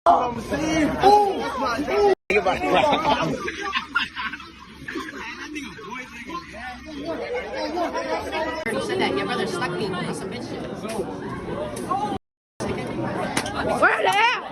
said that your brother stuck me with some bitch shit. Where the hell?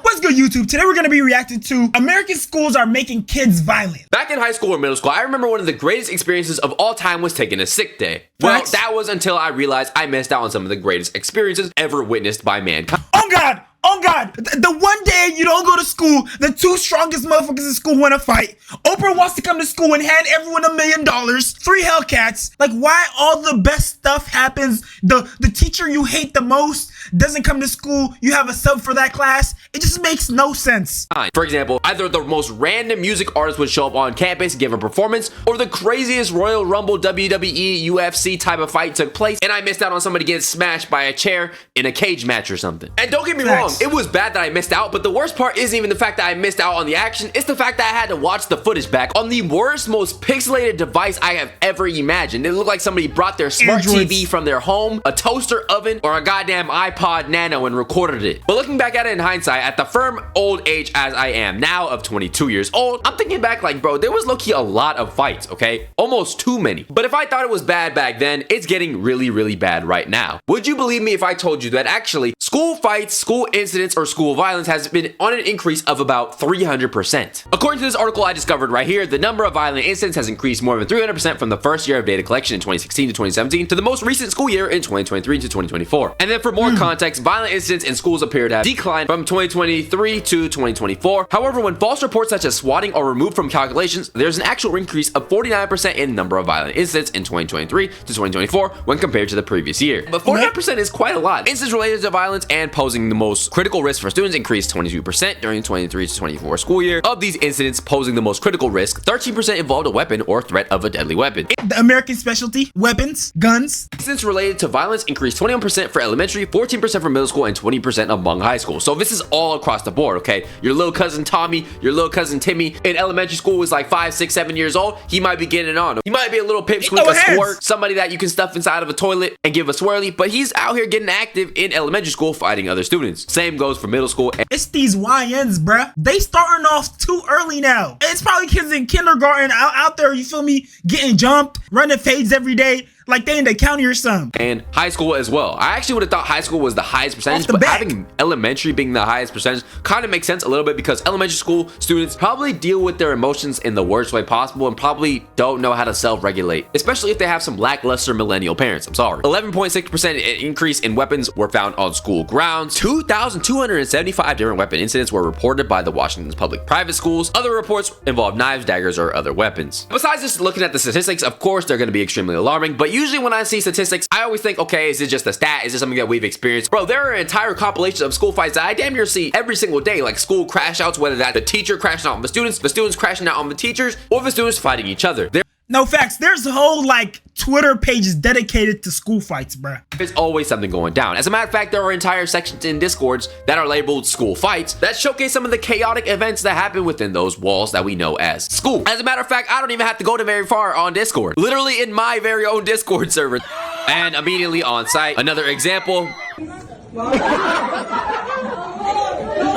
What's good, YouTube? Today we're going to be reacting to American schools are making kids violent. Back in high school or middle school, I remember one of the greatest experiences of all time was taking a sick day. Well, that was until I realized I missed out on some of the greatest experiences ever witnessed by mankind. Oh God! Oh God! The one day you don't go to school, the two strongest motherfuckers in school want to fight. Oprah wants to come to school and hand everyone $1 million. 3 Hellcats. Like, why all the best stuff happens? The teacher you hate the most doesn't come to school. You have a sub for that class. It just makes no sense. For example, either the most random music artist would show up on campus, give a performance, or the craziest Royal Rumble, WWE, UFC type of fight took place, and I missed out on somebody getting smashed by a chair in a cage match or something. And don't get me wrong, it was bad that I missed out, but the worst part isn't even the fact that I missed out on the action, it's the fact that I had to watch the footage back on the worst, most pixelated device I have ever imagined. It looked like somebody brought their smart TV from their home, a toaster oven, or a goddamn iPod Nano and recorded it. But looking back at it in hindsight, at the firm old age as I am now of 22 years old, I'm thinking back like, bro, there was low-key a lot of fights, okay? Almost too many. But if I thought it was bad back then, it's getting really, really bad right now. Would you believe me if I told you that actually school fights, school incidents, or school violence has been on an increase of about 300%. According to this article I discovered right here, the number of violent incidents has increased more than 300% from the first year of data collection in 2016 to 2017 to the most recent school year in 2023 to 2024. And then for more context, violent incidents in schools appear to have declined from 2023 to 2024. However, when false reports such as swatting are removed from calculations, there's an actual increase of 49% in the number of violent incidents in 2023 to 2024 when compared to the previous year. But 49% is quite a lot. Incidents related to violence and posing the most critical risk for students increased 22% during the 23 to 24 school year. Of these incidents posing the most critical risk, 13% involved a weapon or threat of a deadly weapon. The American specialty, weapons, guns. Incidents related to violence increased 21% for elementary, 14% for middle school, and 20% among high school. So this is all across the board, okay? Your little cousin Tommy, your little cousin Timmy in elementary school was like 5, 6, 7 years old. He might be getting it on. He might be a little pipsqueak, a squirt, somebody that you can stuff inside of a toilet and give a swirly, but he's out here getting active in elementary school fighting other students. Same goes for middle school. It's these YNs, bruh. They starting off too early now. It's probably kids in kindergarten out there, you feel me, getting jumped, running fades every day, like they in the county or something. And high school as well. I actually would have thought high school was the highest percentage, but having elementary being the highest percentage kind of makes sense a little bit because elementary school students probably deal with their emotions in the worst way possible and probably don't know how to self-regulate, especially if they have some lackluster millennial parents. I'm sorry. 11.6% increase in weapons were found on school grounds. 2,275 different weapon incidents were reported by the Washington's public-private schools. Other reports involve knives, daggers, or other weapons. Besides just looking at the statistics, of course, they're going to be extremely alarming, but usually when I see statistics, I always think, okay, is it just a stat? Is it something that we've experienced? Bro, there are entire compilations of school fights that I damn near see every single day, like school crash outs, whether that's the teacher crashing out on the students crashing out on the teachers, or the students fighting each other. No facts. There's a whole like Twitter pages dedicated to school fights, bruh. There's always something going down. As a matter of fact, there are entire sections in Discords that are labeled school fights that showcase some of the chaotic events that happen within those walls that we know as school. As a matter of fact, I don't even have to go to very far on Discord. Literally in my very own Discord server. And immediately on site, another example.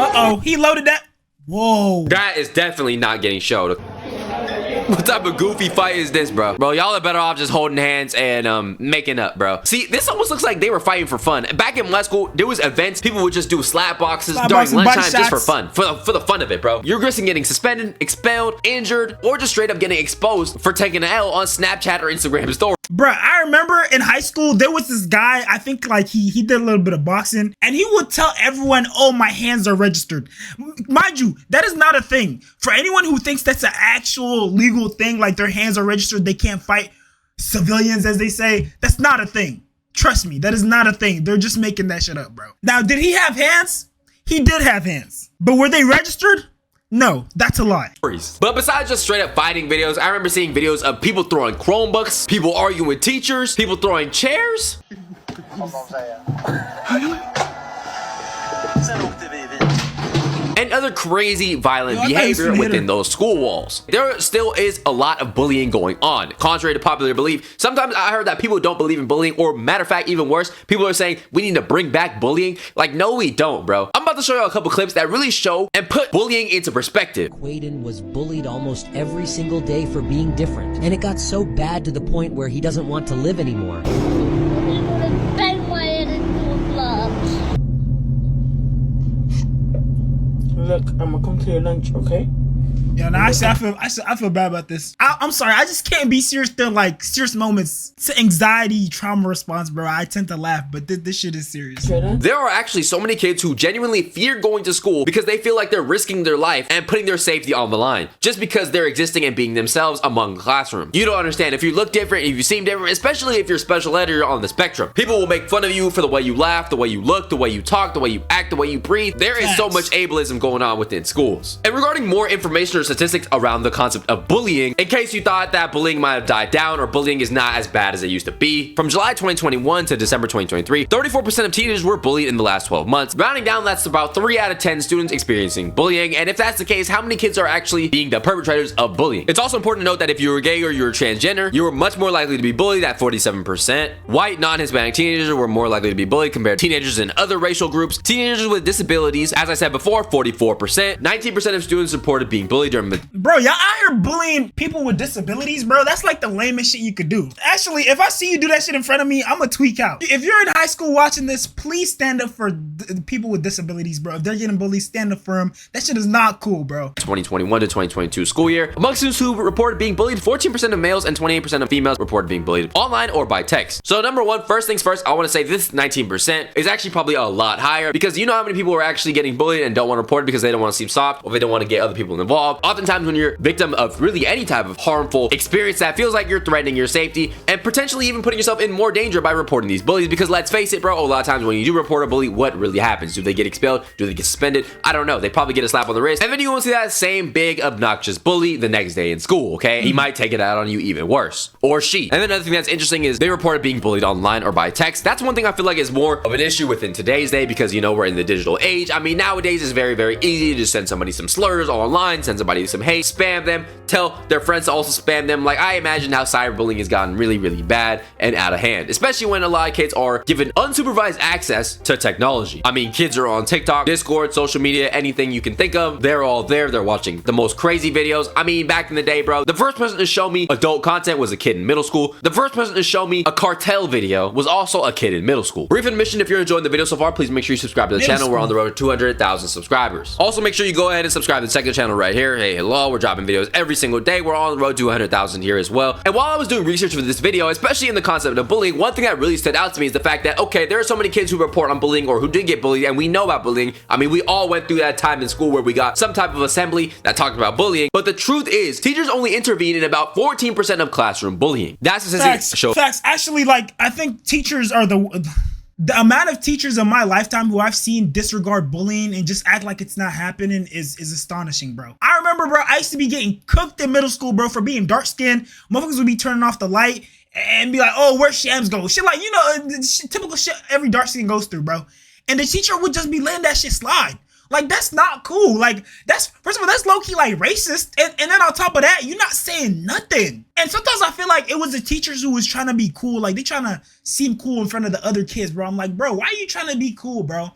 Uh-oh, he loaded that. Whoa. That is definitely not getting showed. What type of goofy fight is this, bro? Bro, y'all are better off just holding hands and making up, bro. See, this almost looks like they were fighting for fun. Back in my school, there was events. People would just do slap boxes during lunchtime just for fun. For the fun of it, bro. You're risking getting suspended, expelled, injured, or just straight up getting exposed for taking an L on Snapchat or Instagram stories. Bruh, I remember in high school, there was this guy, I think like he did a little bit of boxing, and he would tell everyone, oh, my hands are registered. Mind you, that is not a thing. For anyone who thinks that's an actual legal thing, like their hands are registered, they can't fight civilians, as they say, that's not a thing. Trust me, that is not a thing. They're just making that shit up, bro. Now, did he have hands? He did have hands. But were they registered? No, that's a lie. But besides just straight up fighting videos, I remember seeing videos of people throwing Chromebooks, people arguing with teachers, people throwing chairs. And other another crazy violent Yo, behavior within those school walls. There still is a lot of bullying going on. Contrary to popular belief, sometimes I heard that people don't believe in bullying, or matter of fact, even worse, people are saying we need to bring back bullying. Like, no, we don't, bro. I'm about to show you a couple clips that really show and put bullying into perspective. Quaden was bullied almost every single day for being different, and it got so bad to the point where he doesn't want to live anymore. Look, I'm gonna come to your lunch, okay? Yeah, no, actually, I feel bad about this. I'm sorry, I just can't be serious through like serious moments. It's an anxiety trauma response, bro. I tend to laugh, but this shit is serious. There are actually so many kids who genuinely fear going to school because they feel like they're risking their life and putting their safety on the line just because they're existing and being themselves among the classroom. You don't understand. If you look different, if you seem different, especially if you're special ed or you're on the spectrum, people will make fun of you for the way you laugh, the way you look, the way you talk, the way you act, the way you breathe. There is so much ableism going on within schools. And regarding more information or statistics around the concept of bullying, in case you thought that bullying might have died down or bullying is not as bad as it used to be, from July 2021 to December 2023, 34% of teenagers were bullied in the last 12 months. Rounding down, that's about 3 out of 10 students experiencing bullying. And if that's the case, how many kids are actually being the perpetrators of bullying? It's also important to note that if you were gay or you were transgender, you were much more likely to be bullied at 47%. White, non-Hispanic teenagers were more likely to be bullied compared to teenagers in other racial groups. Teenagers with disabilities, as I said before, 44%. 19% of students reported being bullied during Bro, y'all out here bullying people with disabilities, bro. That's like the lamest shit you could do. Actually, if I see you do that shit in front of me, I'm gonna tweak out. If you're in high school watching this, please stand up for people with disabilities, bro. If they're getting bullied, stand up for them. That shit is not cool, bro. 2021 to 2022 school year. Among students who reported being bullied, 14% of males and 28% of females reported being bullied online or by text. So number one, first things first, I want to say this 19% is actually probably a lot higher, because you know how many people are actually getting bullied and don't want to report it because they don't want to seem soft or they don't want to get other people involved. Oftentimes when you're victim of really any type of harmful experience that feels like you're threatening your safety and potentially even putting yourself in more danger by reporting these bullies, because let's face it, bro, a lot of times when you do report a bully, what really happens? Do they get expelled? Do they get suspended? I don't know. They probably get a slap on the wrist, and then you won't see that same big obnoxious bully the next day in school, okay? He might take it out on you even worse, or she. And then another thing that's interesting is they reported being bullied online or by text. That's one thing I feel like is more of an issue within today's day, because you know we're in the digital age. I mean, nowadays it's very, very easy to just send somebody some slurs online, send somebody some hate, spam them, tell their friends to also spam them. Like, I imagine how cyberbullying has gotten really, really bad and out of hand, especially when a lot of kids are given unsupervised access to technology. I mean, kids are on TikTok, Discord, social media, anything you can think of, they're all there. They're watching the most crazy videos. I mean, back in the day, bro, the first person to show me adult content was a kid in middle school. The first person to show me a cartel video was also a kid in middle school. Brief admission, if you're enjoying the video so far, please make sure you subscribe to the channel. We're on the road to 200,000 subscribers. Also, make sure you go ahead and subscribe to the second channel right here. Hey, hello, we're dropping videos every single day. We're on the road to 100,000 here as well. And while I was doing research for this video, especially in the concept of bullying, one thing that really stood out to me is the fact that, okay, there are so many kids who report on bullying or who did get bullied, and we know about bullying. I mean, we all went through that time in school where we got some type of assembly that talked about bullying, but the truth is, teachers only intervene in about 14% of classroom bullying. That's a Facts. Actually, like, I think teachers are the amount of teachers in my lifetime who I've seen disregard bullying and just act like it's not happening is astonishing, bro. I remember, bro, I used to be getting cooked in middle school, bro, for being dark skinned. Motherfuckers would be turning off the light and be like, oh, where's Shams go? Shit, like, you know, typical shit every dark skin goes through, bro. And the teacher would just be letting that shit slide. Like, that's not cool. Like, that's, first of all, that's low-key, like, racist. And then on top of that, you're not saying nothing. And sometimes I feel like it was the teachers who was trying to be cool. Like, they trying to seem cool in front of the other kids, bro. I'm like, bro, why are you trying to be cool, bro?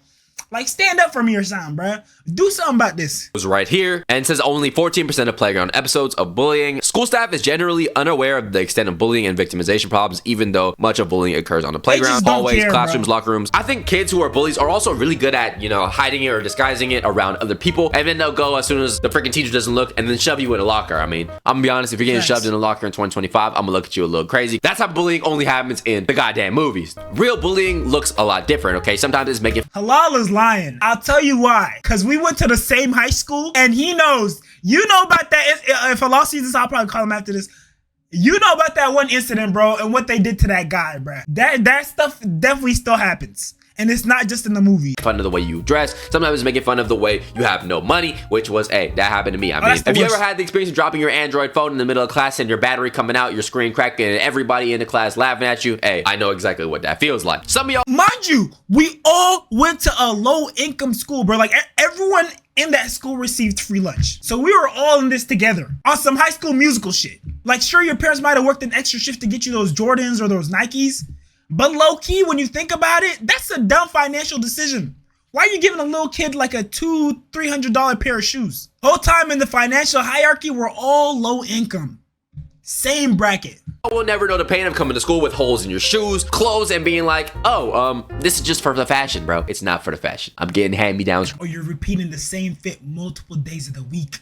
Like, stand up for me or something, bro. Do something about this. Was right here, and says only 14% of playground episodes of bullying. School staff is generally unaware of the extent of bullying and victimization problems, even though much of bullying occurs on the playground, hallways, classrooms, locker rooms. I think kids who are bullies are also really good at, you know, hiding it or disguising it around other people, and then they'll go as soon as the freaking teacher doesn't look and then shove you in a locker. I mean, I'm gonna be honest, if you're getting shoved in a locker in 2025, I'm gonna look at you a little crazy. That's how bullying only happens in the goddamn movies. Real bullying looks a lot different, okay? Sometimes it's making Halal is lying. I'll tell you why. Because we went to the same high school, and he knows. You know about that. If Halal sees this, I'll probably call him after this. You know about that one incident, bro, and what they did to that guy, bro. That stuff definitely still happens. And it's not just in the movie. Fun of the way you dress. Sometimes it's making fun of the way you have no money, which was, hey, that happened to me. I mean, have you ever had the experience of dropping your Android phone in the middle of class and your battery coming out, your screen cracking, and everybody in the class laughing at you? Hey, I know exactly what that feels like. Some of y'all, mind you, we all went to a low income school, bro. Like, everyone in that school received free lunch. So we were all in this together on some High School Musical shit. Like, sure, your parents might have worked an extra shift to get you those Jordans or those Nikes, but low key, when you think about it, that's a dumb financial decision. Why are you giving a little kid like a $200-300 pair of shoes? Whole time in the financial hierarchy, we're all low income. Same bracket. We'll never know the pain of coming to school with holes in your shoes, clothes, and being like, oh, this is just for the fashion, bro. It's not for the fashion. I'm getting hand-me-downs. Or you're repeating the same fit multiple days of the week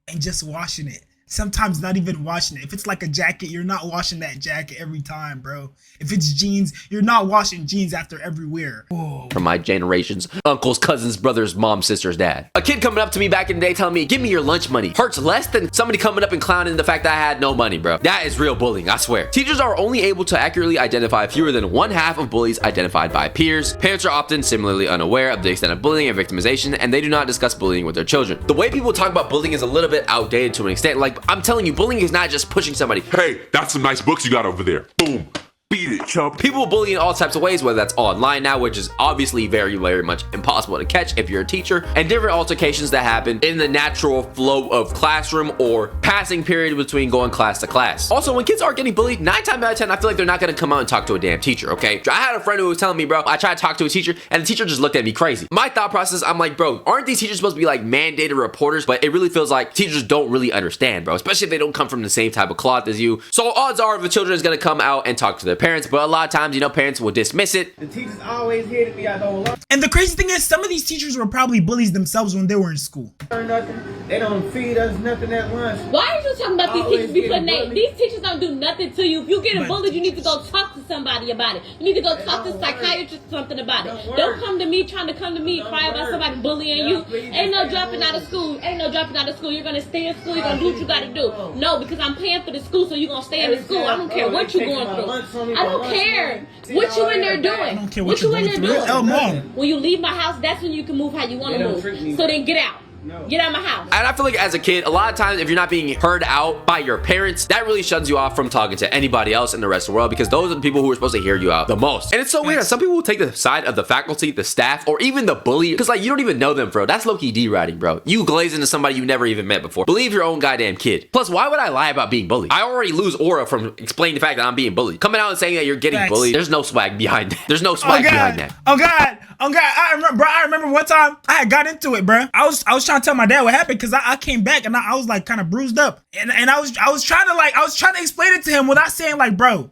and just washing it. Sometimes not even washing it. If it's like a jacket, you're not washing that jacket every time, bro. If it's jeans, you're not washing jeans after every wear. Whoa. From my generations, uncles, cousins, brothers, mom, sisters, dad. A kid coming up to me back in the day telling me, give me your lunch money, hurts less than somebody coming up and clowning the fact that I had no money, bro. That is real bullying, I swear. Teachers are only able to accurately identify fewer than 1/2 of bullies identified by peers. Parents are often similarly unaware of the extent of bullying and victimization, and they do not discuss bullying with their children. The way people talk about bullying is a little bit outdated to an extent. Like, I'm telling you, bullying is not just pushing somebody. Hey, that's some nice books you got over there. Boom. Beat it, chump. People bully in all types of ways, whether that's online now, which is obviously very, very much impossible to catch if you're a teacher, and different altercations that happen in the natural flow of classroom or passing period between going class to class. Also, when kids are getting bullied, 9 times out of 10, I feel like they're not gonna come out and talk to a damn teacher, okay? I had a friend who was telling me, bro, I tried to talk to a teacher, and the teacher just looked at me crazy. My thought process, I'm like, bro, aren't these teachers supposed to be like mandated reporters? But it really feels like teachers don't really understand, bro, especially if they don't come from the same type of cloth as you. So odds are the children is gonna come out and talk to their parents, but a lot of times, you know, parents will dismiss it. The teachers always hated me. I don't learn And the crazy thing is, some of these teachers were probably bullies themselves when they were in school. nothing. They don't feed us nothing at lunch. Why are you talking about these Always teachers be getting putting bullied. these teachers don't do nothing to you. If you get But- bullied, you need to go talk to somebody about it. You need to go talk to a psychiatrist or something about it. Don't come to me trying to come to me and cry about somebody bullying you. Ain't no dropping out of school. Ain't no dropping out of school. You're gonna stay in school. You're gonna do what you gotta do. No, because I'm paying for the school, so you're gonna stay in the school. I don't care what you're going through. I don't care what you in there doing. I don't care What you in there doing? Oh, mom. When you leave my house, that's when you can move how you want to move. So then get out. Get out of my house. And I feel like as a kid, a lot of times if you're not being heard out by your parents, that really shuts you off from talking to anybody else in the rest of the world, because those are the people who are supposed to hear you out the most. And it's so weird. Some people will take the side of the faculty, the staff, or even the bully, because like you don't even know them, bro. That's low-key D-riding, bro. You glaze into somebody you never even met before. Believe your own goddamn kid. Plus, why would I lie about being bullied? I already lose aura from explaining the fact that I'm being bullied. Coming out and saying that you're getting Facts. bullied, there's no swag behind that. There's no swag behind that. Oh God. I remember one time I had got into it, bro. I was trying to tell my dad what happened, because I came back and I was like kind of bruised up, and I was trying to explain it to him without saying like, bro,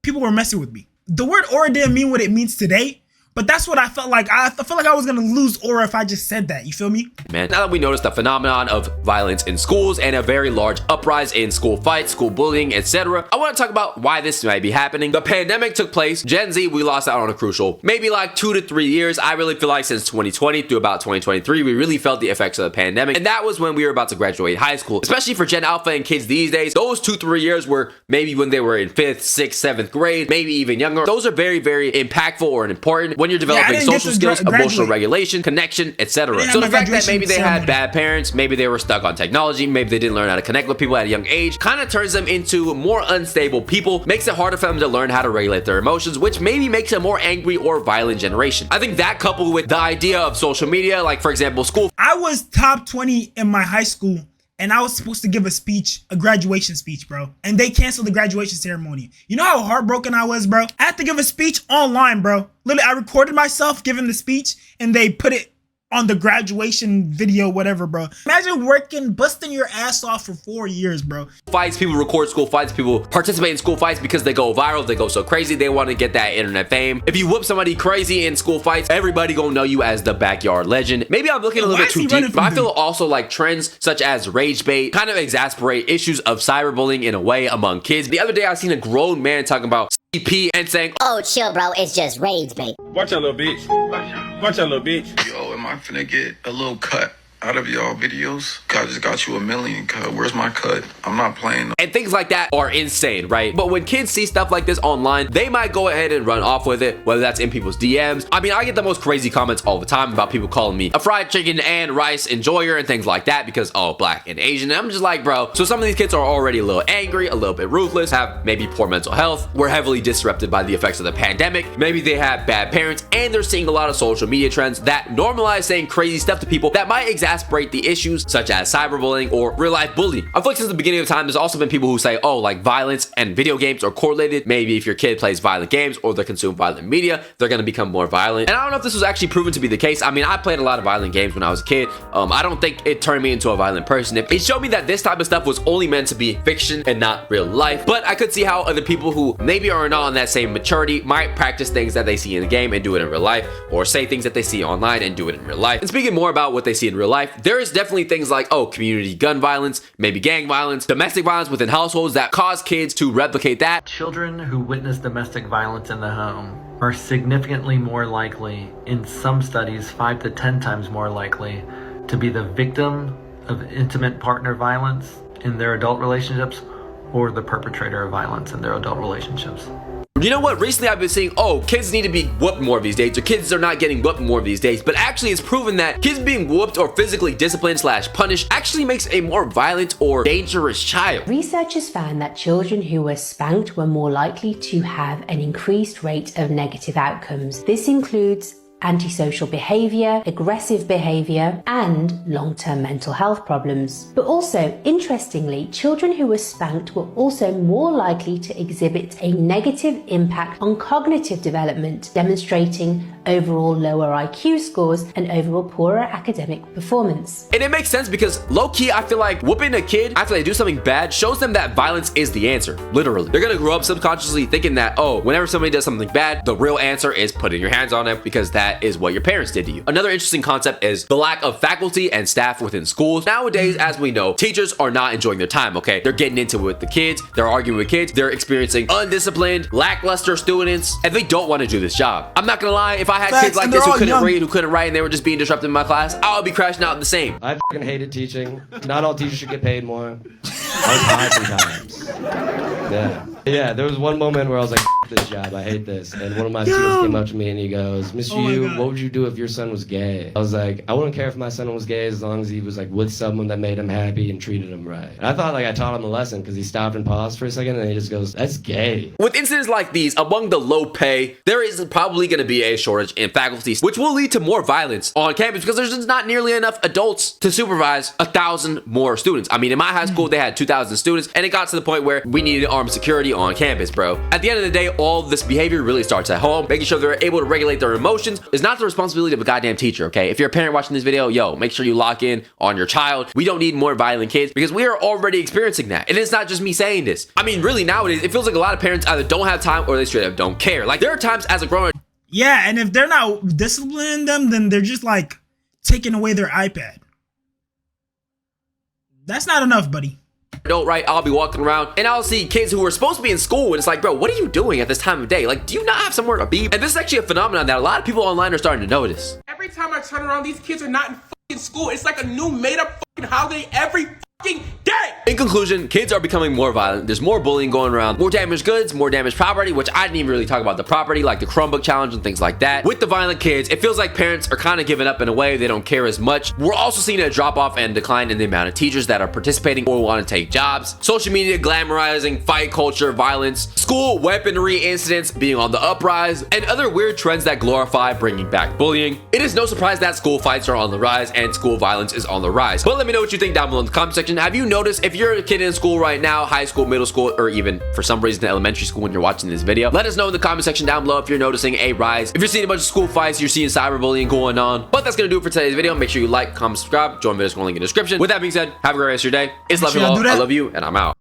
people were messing with me. The word aura didn't mean what it means today, but that's what I felt like. I felt like I was gonna lose aura if I just said that. You feel me? Man, now that we noticed the phenomenon of violence in schools and a very large uprise in school fights, school bullying, etc., I want to talk about why this might be happening. The pandemic took place. Gen Z, we lost out on a crucial maybe like 2 to 3 years. I really feel like since 2020 through about 2023, we really felt the effects of the pandemic, and that was when we were about to graduate high school. Especially for Gen Alpha and kids these days, those 2-3 years were maybe when they were in 5th, 6th, 7th grade, maybe even younger. Those are very, very impactful or important when you're developing social skills, emotional regulation, connection, etc. So the fact that maybe they had bad parents, maybe they were stuck on technology, maybe they didn't learn how to connect with people at a young age, kind of turns them into more unstable people, makes it harder for them to learn how to regulate their emotions, which maybe makes a more angry or violent generation. I think that coupled with the idea of social media, like for example, school. I was top 20 in my high school, and I was supposed to give a graduation speech, bro. And they canceled the graduation ceremony. You know how heartbroken I was, bro? I had to give a speech online, bro. Literally, I recorded myself giving the speech, and they put it on the graduation video, whatever, bro. Imagine busting your ass off for 4 years, bro. Fights, people record school fights, people participate in school fights because they go viral, they go so crazy, they want to get that internet fame. If you whoop somebody crazy in school fights, everybody gonna know you as the backyard legend. Maybe I'm looking a little bit too deep, but I feel also like trends such as rage bait kind of exasperate issues of cyberbullying in a way among kids. The other day I seen a grown man talking about CP and saying, "Oh, chill, bro. It's just rage bait." Watch out, little bitch. Watch out, little bitch. Yo, am I finna get a little cut out of y'all videos? I just got you $1 million cut. Where's my cut? I'm not playing. And things like that are insane, right? But when kids see stuff like this online, they might go ahead and run off with it, whether that's in people's DMs. I mean, I get the most crazy comments all the time about people calling me a fried chicken and rice enjoyer and things like that because, oh, black and Asian. And I'm just like, bro, so some of these kids are already a little angry, a little bit ruthless, have maybe poor mental health, were heavily disrupted by the effects of the pandemic. Maybe they have bad parents, and they're seeing a lot of social media trends that normalize saying crazy stuff to people that might exaggerate exacerbate the issues such as cyberbullying or real-life bullying. I feel like since the beginning of time, there's also been people who say, oh, like violence and video games are correlated. Maybe if your kid plays violent games or they consume violent media, they're going to become more violent. And I don't know if this was actually proven to be the case. I mean, I played a lot of violent games when I was a kid. I don't think it turned me into a violent person. It showed me that this type of stuff was only meant to be fiction and not real life. But I could see how other people who maybe are not on that same maturity might practice things that they see in the game and do it in real life, or say things that they see online and do it in real life. And speaking more about what they see in real life, there is definitely things like, oh, community gun violence, maybe gang violence, domestic violence within households that cause kids to replicate that. Children who witness domestic violence in the home are significantly more likely, in some studies 5 to 10 times more likely, to be the victim of intimate partner violence in their adult relationships or the perpetrator of violence in their adult relationships. You know what? Recently I've been seeing, oh, kids need to be whooped more these days, or kids are not getting whooped more these days. But actually it's proven that kids being whooped or physically disciplined / punished actually makes a more violent or dangerous child. Researchers found that children who were spanked were more likely to have an increased rate of negative outcomes. This includes antisocial behavior, aggressive behavior, and long-term mental health problems. But also, interestingly, children who were spanked were also more likely to exhibit a negative impact on cognitive development, demonstrating overall lower IQ scores and overall poorer academic performance. And it makes sense because low-key, I feel like whooping a kid after they do something bad shows them that violence is the answer, literally. They're gonna grow up subconsciously thinking that, oh, whenever somebody does something bad, the real answer is putting your hands on them because that is what your parents did to you. Another interesting concept is the lack of faculty and staff within schools. Nowadays, as we know, teachers are not enjoying their time, okay? They're getting into it with the kids, they're arguing with kids, they're experiencing undisciplined, lackluster students, and they don't want to do this job. I'm not gonna lie, if I had kids like this who couldn't read, who couldn't write, and they were just being disruptive in my class, I would be crashing out the same. I fucking hated teaching. Not all teachers should get paid more. I was high sometimes. Yeah, there was one moment where I was like, this job, I hate this. And one of my students came up to me and he goes, Mr. Yu, what would you do if your son was gay? I was like, I wouldn't care if my son was gay as long as he was like with someone that made him happy and treated him right. And I thought like I taught him a lesson because he stopped and paused for a second and he just goes, that's gay. With incidents like these, among the low pay, there is probably going to be a shortage in faculty, which will lead to more violence on campus because there's just not nearly enough adults to supervise 1,000 more students. I mean, in my high school, they had 2,000 students and it got to the point where we needed armed security on campus, bro. At the end of the day, all this behavior really starts at home. Making sure they're able to regulate their emotions is not the responsibility of a goddamn teacher, okay? If you're a parent watching this video, yo, make sure you lock in on your child. We don't need more violent kids because we are already experiencing that. And it's not just me saying this. I mean, really nowadays, it feels like a lot of parents either don't have time or they straight up don't care. Like there are times as a grown-up. Yeah, and if they're not disciplining them, then they're just like taking away their iPad. That's not enough, buddy. Adult, right? I'll be walking around and I'll see kids who are supposed to be in school and it's like, bro, what are you doing at this time of day? Like, do you not have somewhere to be? And this is actually a phenomenon that a lot of people online are starting to notice. Every time I turn around, these kids are not in fucking school. It's like a new made-up fucking holiday every fucking day. In conclusion, kids are becoming more violent. There's more bullying going around, more damaged goods, more damaged property, which I didn't even really talk about the property, like the Chromebook challenge and things like that. With the violent kids, it feels like parents are kind of giving up in a way. They don't care as much. We're also seeing a drop off and decline in the amount of teachers that are participating or want to take jobs. Social media glamorizing fight culture, violence, school weaponry incidents being on the uprise, and other weird trends that glorify bringing back bullying. It is no surprise that school fights are on the rise and school violence is on the rise. But let me know what you think down below in the comment section. Have you noticed, if you're a kid in school right now, high school, middle school, or even for some reason elementary school when you're watching this video, let us know in the comment section down below if you're noticing a rise, if you're seeing a bunch of school fights, you're seeing cyberbullying going on. But that's gonna do it for today's video. Make sure you like, comment, subscribe, join the video link in the description. With that being said, have a great rest of your day. It's love you all, I love you, and I'm out.